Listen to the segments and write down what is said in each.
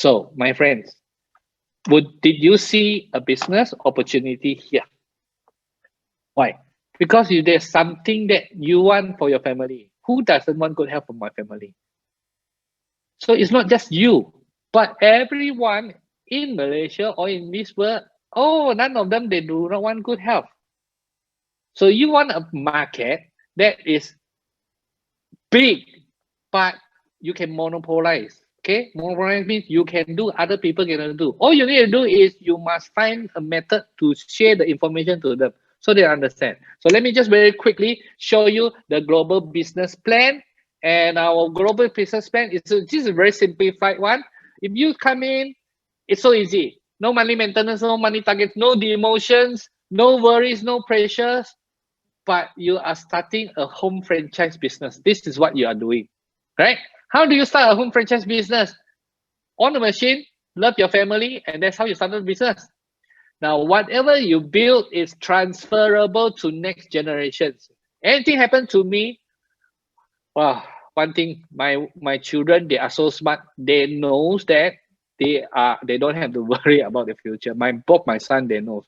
So, my friends, did you see a business opportunity here? Why? Because if there's something that you want for your family, who doesn't want good health for my family? So it's not just you, but everyone in Malaysia or in this world. Oh, none of them, they do not want good health. So you want a market that is big, but you can monopolize. Okay, monopolize means you can do, other people cannot do. All you need to do is you must find a method to share the information to them so they understand. So let me just very quickly show you the global business plan. And our global business plan is just a very simplified one. If you come in, it's so easy. No money maintenance, no money targets, no demotions, no worries, no pressures, but you are starting a home franchise business. This is what you are doing, right? How do you start a home franchise business? On the machine, love your family, and that's how you start a business. Now, whatever you build is transferable to next generations. Anything happen to me, wow, one thing, my children, they are so smart. They knows that they don't have to worry about the future. Both my son, they knows,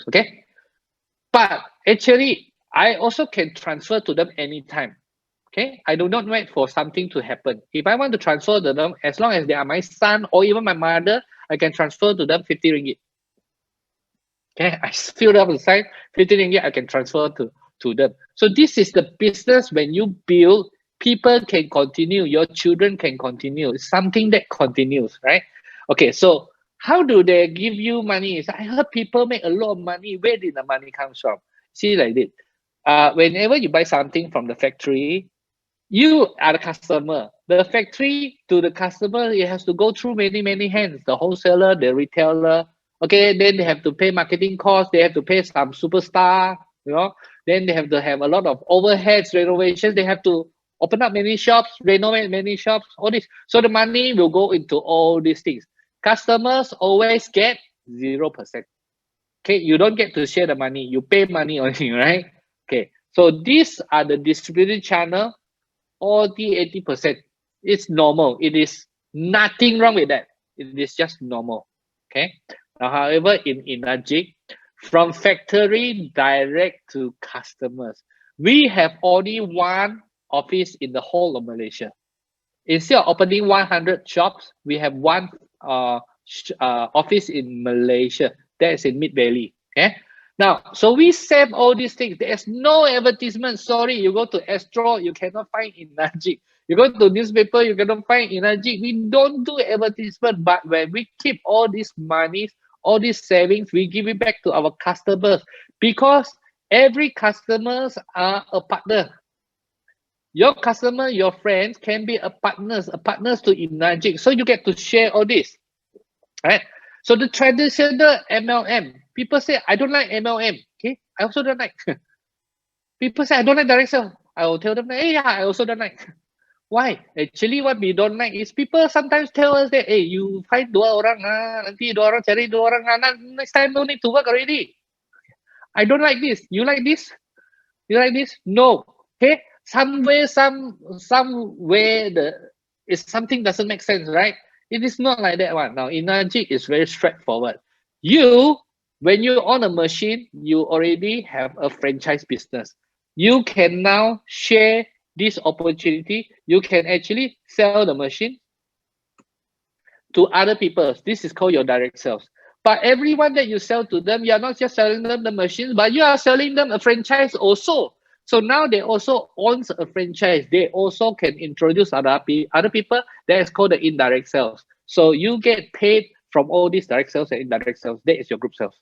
okay? But actually, I also can transfer to them anytime. Okay, I do not wait for something to happen. If I want to transfer to them, as long as they are my son or even my mother, I can transfer to them 50 ringgit. Okay, I fill up the site, 50 ringgit, I can transfer to them. So this is the business when you build, people can continue, your children can continue. It's something that continues, right? Okay, so how do they give you money? I heard people make a lot of money. Where did the money come from? See like this. Whenever you buy something from the factory, you are the customer. The factory to the customer, it has to go through many hands. The wholesaler, the retailer. Okay, then they have to pay marketing costs. They have to pay some superstar. You know, then they have to have a lot of overheads, renovations. They have to open up many shops, renovate many shops. All this. So the money will go into all these things. Customers always get 0%. Okay, you don't get to share the money. You pay money only, right? Okay, so these are the distribution channel. 80%. It's normal. It is nothing wrong with that. It is just normal. Okay. Now, however, in Inajik, from factory direct to customers, we have only one office in the whole of Malaysia. Instead of opening 100 shops, we have one office in Malaysia. That is in Mid Valley. Okay. Now, so we save all these things. There's no advertisement. Sorry, you go to Astro, you cannot find in Najik. You go to newspaper, you cannot find in Najik. We don't do advertisement, but when we keep all these monies, all these savings, we give it back to our customers because every customers are a partner. Your customer, your friends can be a partners to Inajik. So you get to share all this, right? So the traditional MLM, people say, I don't like MLM. Okay, I also don't like. People say, I don't like direct sale. I will tell them, hey, yeah, I also don't like. Why? Actually, what we don't like is people sometimes tell us that, hey, you find dua orang, nanti dua orang cari dua orang, next time don't need to work already. I don't like this. You like this? You like this? No. Okay, somewhere is something doesn't make sense, right? It is not like that one. Now, Inajik is very straightforward. When you own a machine, you already have a franchise business. You can now share this opportunity. You can actually sell the machine to other people. This is called your direct sales. But everyone that you sell to them, you are not just selling them the machines, but you are selling them a franchise also. So now they also owns a franchise. They also can introduce other people. That is called the indirect sales. So you get paid from all these direct sales and indirect sales. That is your group sales.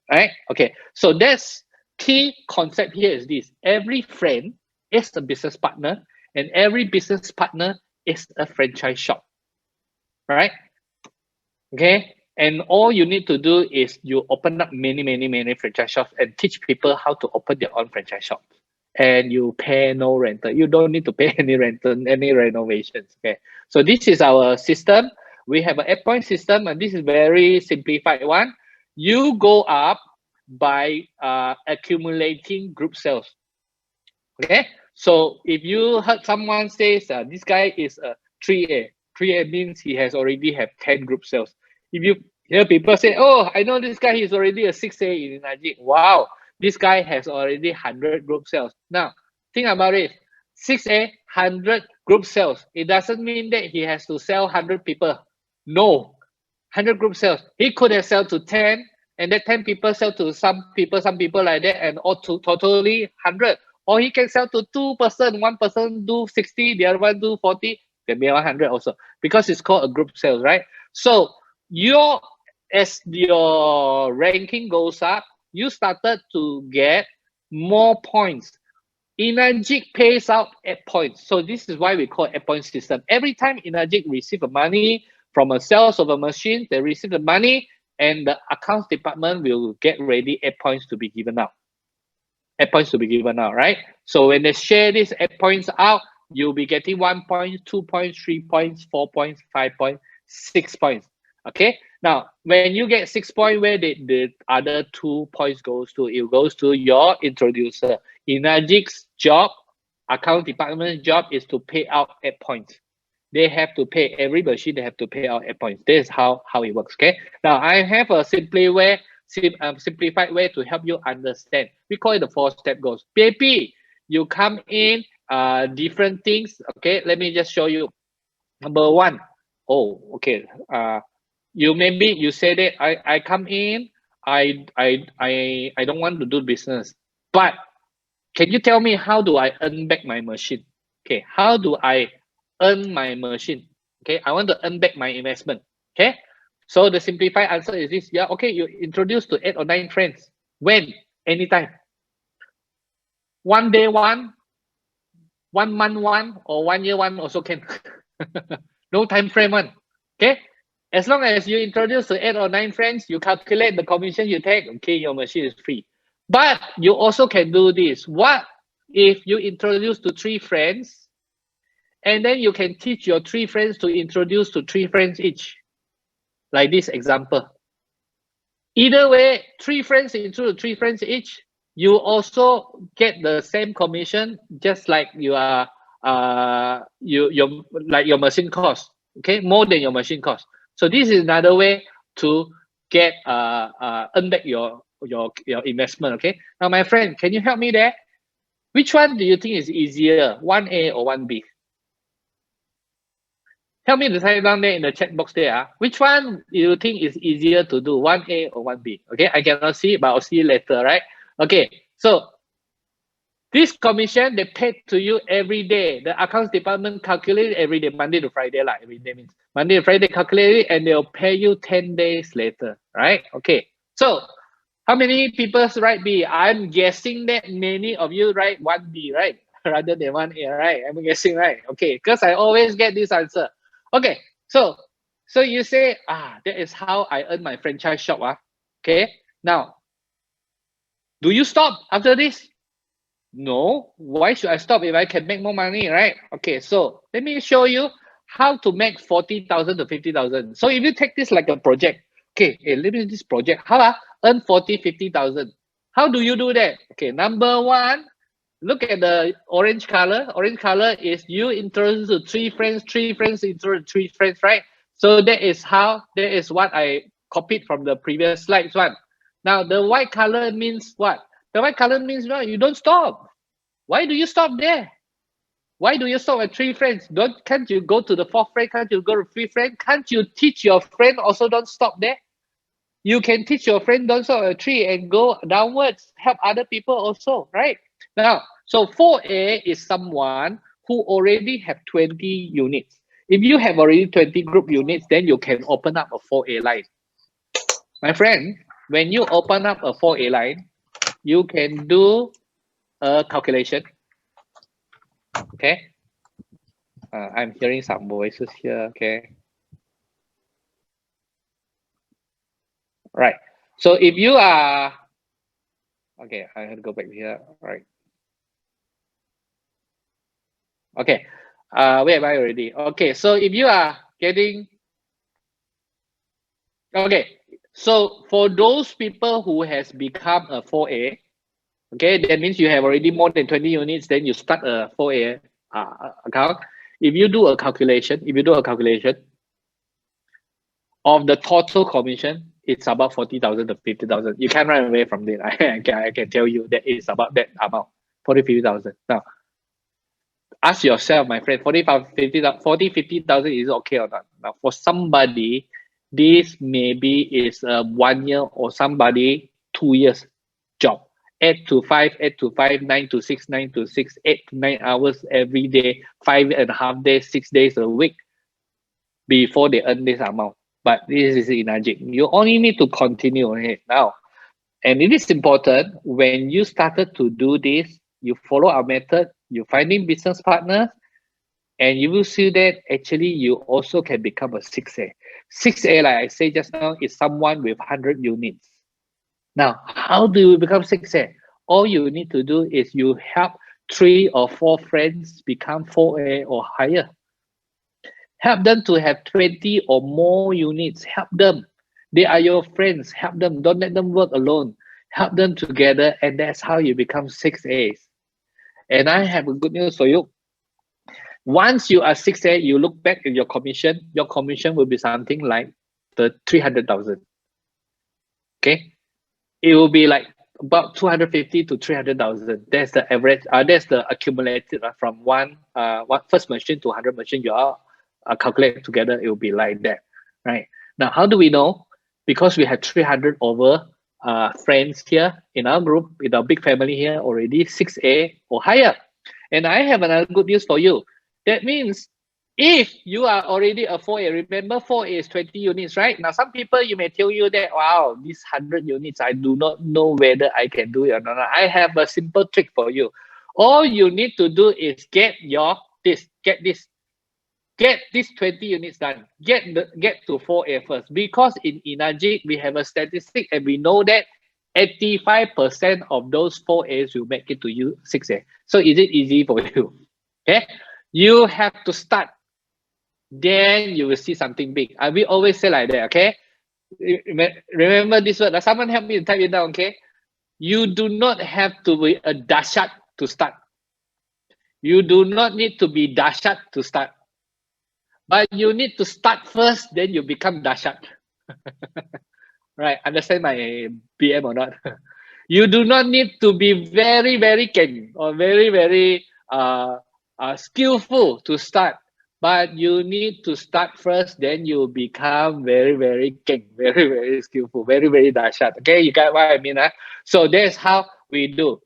Right? Okay. So that's key concept here is this. Every friend is a business partner, and every business partner is a franchise shop. Right? Okay. And all you need to do is you open up many franchise shops and teach people how to open their own franchise shops. And you pay no rental. You don't need to pay any rental, any renovations. Okay. So this is our system. We have an 8-point system, and this is very simplified one. You go up by accumulating group sales. Okay. So if you heard someone says this guy is a 3A, 3A means he has already have 10 group sales. If you hear people say, oh, I know this guy, he's already a 6A in Najib. Wow, this guy has already 100 group sales. Now, think about it. 6A, 100 group sales. It doesn't mean that he has to sell 100 people. No, 100 group sales. He could have sold to 10, and that 10 people sell to some people like that, and all to totally 100. Or he can sell to 2%, one person do 60, the other one do 40, can be 100 also, because it's called a group sales, right? So as your ranking goes up, you started to get more points. Energic pays out at points. So this is why we call it a point system. Every time Energic receive the money from a sales of a machine, they receive the money and the accounts department will get ready 8 points to be given out. 8 points to be given out, right? So when they share these 8 points out, you'll be getting 1 point, 2 points, 3 points, 4 points, 5 points, 6 points. Okay. Now, when you get 6 points, where the other 2 points goes to? It goes to your introducer. Energic's job, account department's job is to pay out 8 points. They have to pay every machine. They have to pay out 8 points. This is how it works. Okay. Now I have a simplified way to help you understand. We call it the 4-step goals. Baby, you come in different things. Okay. Let me just show you. Number one. Oh, okay. You say that I come in. I don't want to do business, but can you tell me how do I earn back my machine? Okay, how do I earn my machine? Okay, I want to earn back my investment. Okay, so the simplified answer is this. Yeah, okay, you introduce to 8 or 9 friends. When? Anytime. 1 day one, 1 month one, or 1 year one also can. No time frame one. Okay, as long as you introduce to 8 or 9 friends, you calculate the commission you take. Okay, your machine is free. But you also can do this. What if you introduce to 3 friends, and then you can teach your 3 friends to introduce to 3 friends each? Like this example. Either way, 3 friends introduce 3 friends each. You also get the same commission, just like you are like your machine cost. Okay, more than your machine cost. So this is another way to get earn back your investment. Okay, now my friend, can you help me there? Which one do you think is easier, 1A or 1B? Tell me the time down there in the chat box there. Which one do you think is easier to do, 1A or 1B? Okay, I cannot see it, but I'll see it later, right? Okay, so this commission, they pay to you every day. The accounts department calculate it every day, Monday to Friday. Every day means Monday to Friday calculate it, and they'll pay you 10 days later, right? Okay, so how many people write B? I'm guessing that many of you write 1B, right? Rather than 1A, right? I'm guessing, right? Okay, because I always get this answer. Okay, so you say, that is how I earn my franchise shop. Okay, now, do you stop after this? No, why should I stop if I can make more money, right? Okay, so let me show you how to make 40,000 to 50,000. So if you take this like a project, okay, let me this project, how earn 40, 50,000. How do you do that? Okay, number one, look at the orange color. Orange color is you introduce to 3 friends, 3 friends introduce 3 friends, right? So that is what I copied from the previous slides one. Now the white color means what? The white color means you don't stop. Why do you stop there? Why do you stop at 3 friends? Can't you go to the 4th friend? Can't you go to 3 friend? Can't you teach your friend also don't stop there? You can teach your friend don't stop at 3 and go downwards, help other people also, right? Now, so 4A is someone who already have 20 units. If you have already 20 group units, then you can open up a 4A line. My friend, when you open up a 4A line, you can do a calculation. Okay. I'm hearing some voices here. Okay. Right. So if you are, okay, I have to go back here. All right. Okay. Where am I already? Okay. So if you are getting, okay. So for those people who has become a 4A, okay, that means you have already more than 20 units, then you start a 4A account. If you do a calculation, of the total commission, it's about 40,000 to 50,000. You can't run away from it. I can tell you that it's about that amount, 40, 50,000. Now, ask yourself, my friend, 50,000 is okay or not? Now, for somebody, this maybe is a 1 year, or somebody 2 years job. 8 to 5, 8 to 5, 9 to 6, 9 to 6, 8 to 9 hours every day, 5.5 days, 6 days a week before they earn this amount. But this is in Ajik. You only need to continue ahead now. And it is important when you started to do this, you follow our method, you finding business partners, and you will see that actually you also can become a 6A. 6A, like I said just now, is someone with 100 units. Now, how do you become 6A? All you need to do is you help 3 or 4 friends become 4A or higher. Help them to have 20 or more units. Help them. They are your friends. Help them. Don't let them work alone. Help them together, and that's how you become 6As. And I have a good news for you. Once you are 6A, you look back at your commission will be something like the 300,000. Okay? It will be like about 250 to 300,000. That's the average. That's the accumulated from one first machine to 100 machine. You are calculate together. It will be like that, right? Now, how do we know? Because we have 300 over friends here in our group, in our big family here already 6A or higher. And I have another good news for you. That means if you are already a 4A, remember 4A is 20 units, right? Now, some people, you may tell you that, wow, these 100 units, I do not know whether I can do it or not. I have a simple trick for you. All you need to do is get these 20 units done. Get to 4A first. Because in Inajik, we have a statistic and we know that 85% of those 4As will make it to you 6A. So is it easy for you? Okay? You have to start. Then you will see something big. We always say like that, okay? Remember this word. Someone help me type it down, okay? You do not have to be a dashat to start. You do not need to be dashat to start. But you need to start first, then you become dashat. Right? Understand my BM or not? You do not need to be very, very keng or very, very skillful to start. But you need to start first, then you become very, very keng, very, very skillful, very, very dashat. Okay, you got what I mean? Huh? So that's how we do.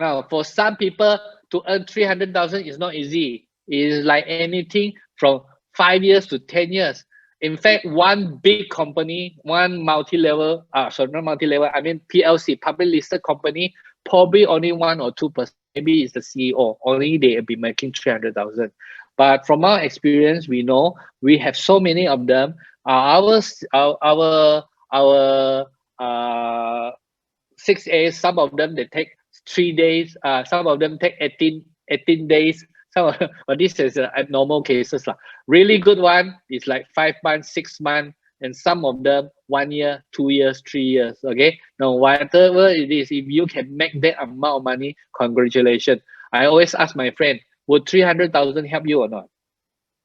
Now, for some people, to earn 300,000 is not easy. It is like anything from 5 years to 10 years. In fact, one big company, one multi-level, not multi-level, I mean PLC, public listed company, probably only 1 or 2%, maybe it's the CEO, only they will be making 300,000. But from our experience, we know we have so many of them. Our 6A, some of them they take 3 days, some of them take 18 days. But this is abnormal cases. Really good one is like 5 months, 6 months, and some of them 1 year, 2 years, 3 years. Okay. Now, whatever it is, if you can make that amount of money, congratulations. I always ask my friend, would 300,000 help you or not?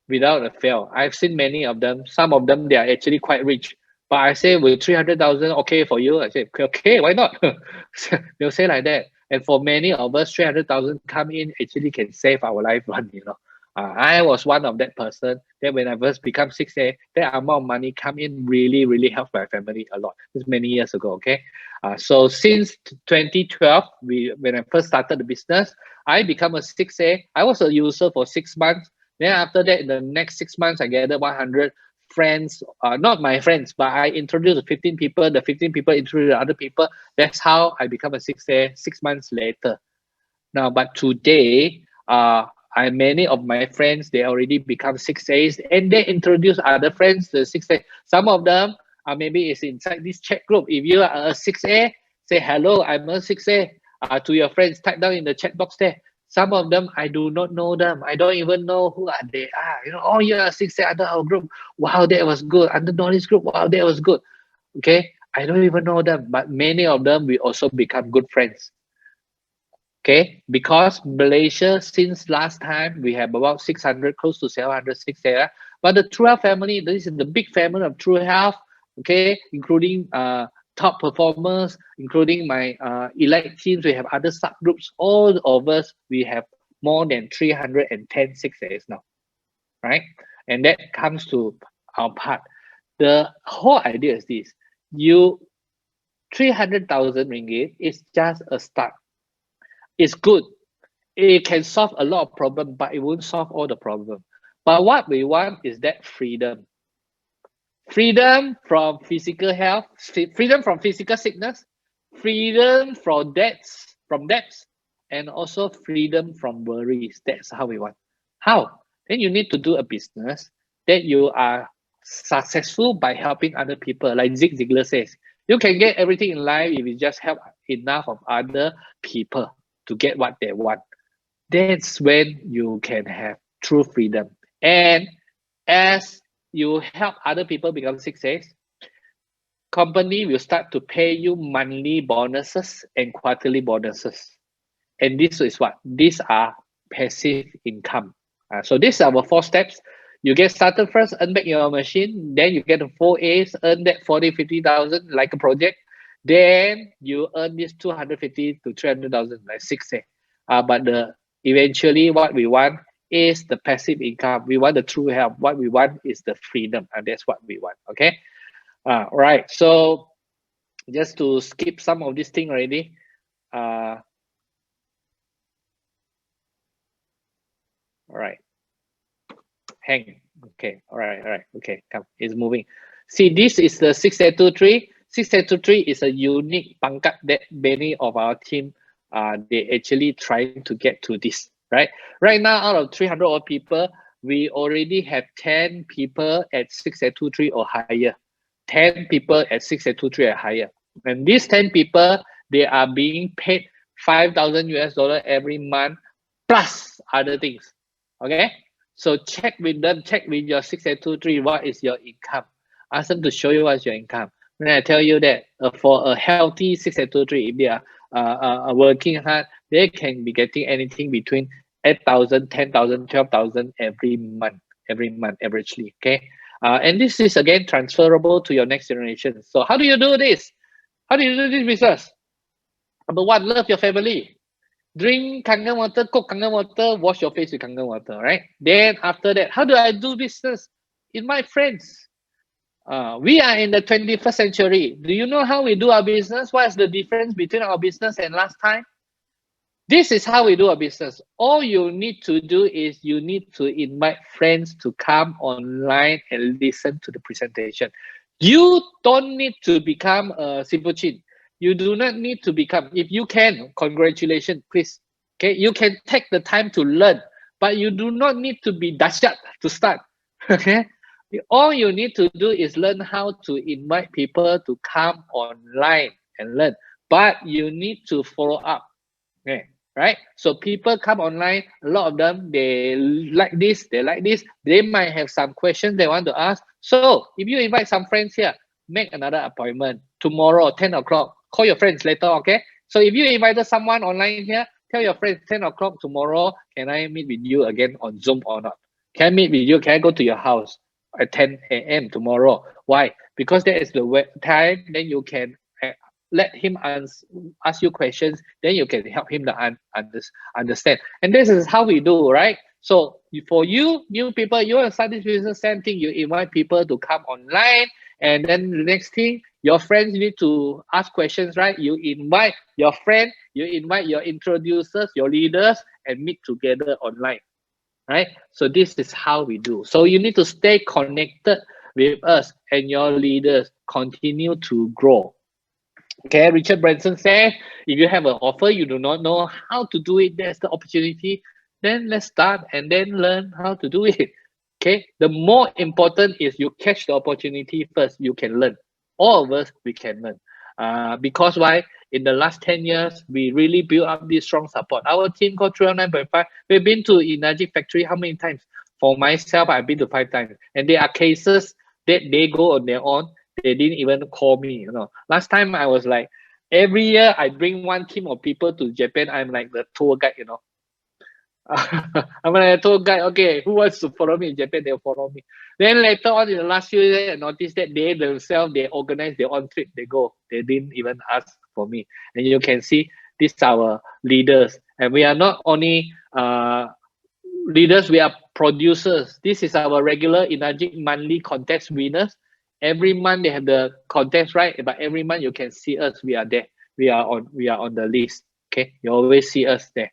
Without a fail. I've seen many of them. Some of them, they are actually quite rich. But I say, with 300,000, okay for you? I say, okay, why not? They'll say like that. And for many of us, 300,000 come in actually can save our life run, you know. I was one of that person that when I first become 6A, that amount of money come in really, really helped my family a lot. This many years ago, okay? So since 2012, when I first started the business, I become a 6A. I was a user for 6 months. Then after that, in the next 6 months, I gathered 100 friends, not my friends, but I introduced 15 people. The 15 people introduced other people. That's how I become a 6A 6 months later. Now, but today, many of my friends, they already become 6As and they introduce other friends to 6A. Some of them maybe it's inside this chat group. If you are a 6A, say hello, I'm a 6A to your friends. Type down in the chat box there. Some of them, I do not know them. I don't even know who are they are. You know, oh, you're a 6A under our group. Wow, that was good. Under Nori's group, wow, that was good. Okay, I don't even know them, but many of them, we also become good friends. Okay, because Malaysia, since last time, we have about 600, close to 700, 600. But the True Health family, this is the big family of True Health, okay, including top performers, including my elite teams. We have other subgroups. All of us, we have more than 310 6As now, right? And that comes to our part. The whole idea is this: 300,000 ringgit is just a start. It's good. It can solve a lot of problems, but it won't solve all the problems. But what we want is that freedom. Freedom from physical health, freedom from physical sickness, freedom from debts, and also freedom from worries. That's how we want. How? Then you need to do a business that you are successful by helping other people. Like Zig Ziglar says, you can get everything in life if you just help enough of other people to get what they want. That's when you can have true freedom. And as you help other people become success, company will start to pay you monthly bonuses and quarterly bonuses. And this is what? These are passive income. So these are our 4 steps. You get started first, earn back your machine, then you get the 4As, earn that 40, 50,000 like a project. Then you earn this 250 to 300,000 like 6A. But eventually what we want is the passive income. We want the true health. What we want is the freedom, and that's what we want. Okay. Right. So just to skip some of this thing already. All right. Hang. Okay. All right. Okay. Come. It's moving. See, this is the 6823. 6823 is a unique pangkat that many of our team they actually trying to get to this. Right now, out of 300 odd people, we already have 10 people at 6823 or higher. 10 people at 6823 or higher. And these 10 people, they are being paid 5,000 US dollar every month plus other things. Okay. So check with them, check with your 6823, what is your income? Ask them to show you what's your income. When I tell you that for a healthy 6823, if they are working hard, they can be getting anything between 8,000, 10,000, 12,000 every month, averagely. Okay. And this is again transferable to your next generation. So how do you do this? How do you do this business? Number one, love your family. Drink Kangen water, cook Kangen water, wash your face with Kangen water, right? Then after that, how do I do business? In my friends. We are in the 21st century. Do you know how we do our business? What is the difference between our business and last time? This is how we do our business. All you need to do is you need to invite friends to come online and listen to the presentation. You don't need to become a Sifu Chin. You do not need to become, if you can, congratulations, please. Okay, you can take the time to learn, but you do not need to be dashat to start. Okay, all you need to do is learn how to invite people to come online and learn, but you need to follow up. Okay, right? So people come online, a lot of them, they like this, they might have some questions they want to ask. So if you invite some friends here, make another appointment tomorrow, 10 o'clock. Call your friends later, okay? So if you invited someone online here, tell your friends 10 o'clock tomorrow, can I meet with you again on Zoom or not? Can I meet with you? Can I go to your house at 10 a.m. tomorrow? Why? Because that is the time, then you can let him ask you questions, then you can help him to understand. And this is how we do, right? So for you, new people, you want to start this business, same thing, you invite people to come online, and then the next thing, your friends need to ask questions, right? You invite your friend, you invite your introducers, your leaders, and meet together online, right? So this is how we do. So you need to stay connected with us, and your leaders continue to grow. Okay, Richard Branson said, if you have an offer, you do not know how to do it, there's the opportunity, then let's start and then learn how to do it. Okay, the more important is you catch the opportunity first, you can learn. All of us, we can learn. Because why? In the last 10 years, we really built up this strong support. Our team called 309.5, we've been to Energy Factory how many times? For myself, I've been to 5 times. And there are cases that they go on their own, they didn't even call me. Last time I was like, Every year I bring one team of people to Japan. I'm like the tour guide, you know. I'm like a tour guide. Okay, who wants to follow me in Japan? They'll follow me. Then later on in the last few years, I noticed that they themselves they organize their own trip. They go. They didn't even ask for me. And you can see these are our leaders, and we are not only leaders. We are producers. This is our regular Inagic monthly contest winners. Every month they have the contest, right? But every month you can see us. We are there. We are on the list. Okay, you always see us there.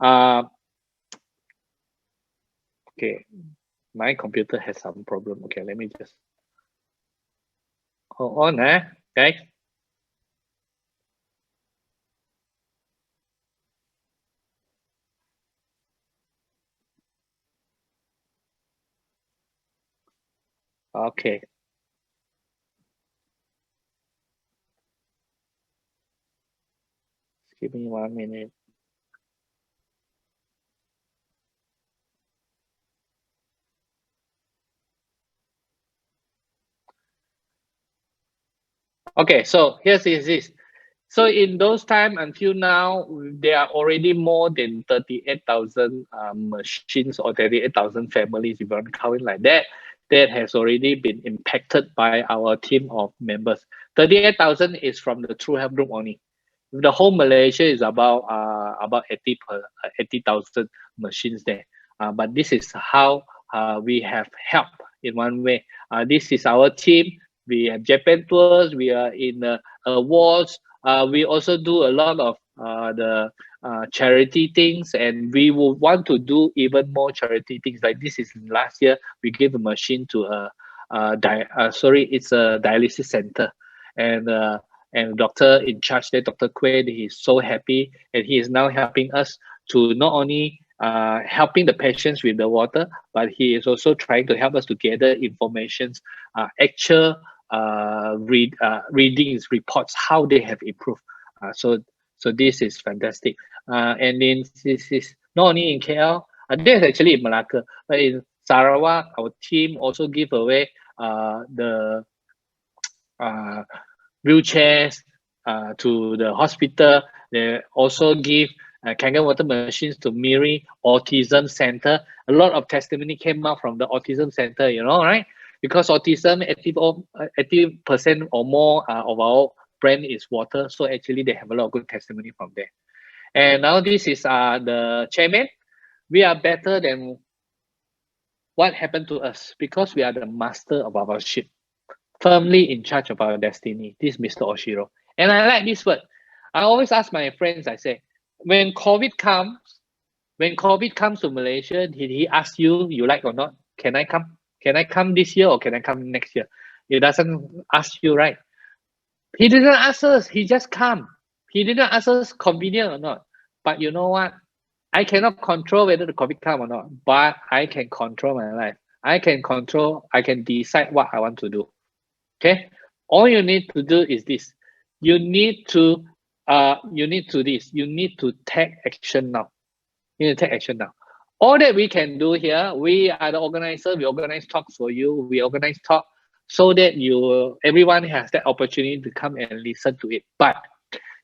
Uh, okay, my computer has some problem. Okay, let me just hold on, guys. Okay. Give me 1 minute. Okay, so here's this. So in those time until now, there are already more than 38,000 machines or 38,000 families, if you want to count it like that, that has already been impacted by our team of members. 38,000 is from the True Health Group only. The whole Malaysia is about 80,000 machines there. But this is how we have helped in one way. This is our team. We have Japan tours. We are in awards. We also do a lot of the charity things, and we will want to do even more charity things. Like this is last year, we gave a machine to it's a dialysis center, and doctor in charge there, Dr. Quaid, he's so happy, and he is now helping us to not only helping the patients with the water, but he is also trying to help us to gather informations, actual readings, reports, how they have improved. So this is fantastic. And then this is not only in KL, this is actually in Malacca, but in Sarawak, our team also give away the wheelchairs to the hospital. They also give Kangen water machines to Miri Autism Center. A lot of testimony came out from the Autism Center, you know, right? Because autism, 80% or more of our brand is water. So actually, they have a lot of good testimony from there. And now this is the chairman. We are better than what happened to us because we are the master of our ship, firmly in charge of our destiny. This is Mr. Oshiro. And I like this word. I always ask my friends, I say, when COVID comes to Malaysia, did he ask you, you like or not? Can I come? Can I come this year or can I come next year? It doesn't ask you, right? He didn't ask us. He just come. He didn't ask us convenient or not. But you know what? I cannot control whether the COVID come or not, but I can control my life. I can decide what I want to do. Okay, all you need to do is this. You need to you need to take action now. You need to take action now. All that we can do here, we are the organizer. We organize talks for you. We organize talk so that everyone has that opportunity to come and listen to it. But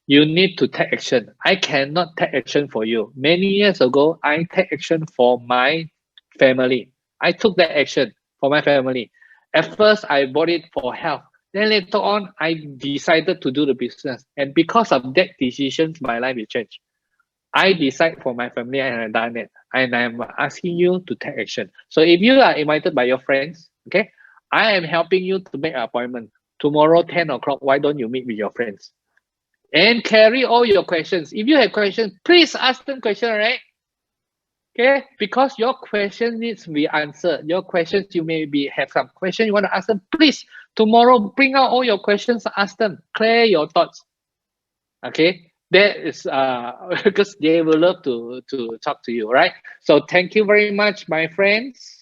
you need to take action. I cannot take action for you. Many years ago, I take action for my family. I took that action for my family. At first, I bought it for health. Then later on, I decided to do the business. And because of that decision, my life will change. I decide for my family and I've done it. And I'm asking you to take action. So if you are invited by your friends, okay, I am helping you to make an appointment. Tomorrow, 10 o'clock, why don't you meet with your friends? And carry all your questions. If you have questions, please ask them questions, right? Okay, because your question needs to be answered. Your questions, you have some question you want to ask them. Please, tomorrow, bring out all your questions, ask them, clear your thoughts. Okay, that is because they will love to talk to you, right? So thank you very much, my friends.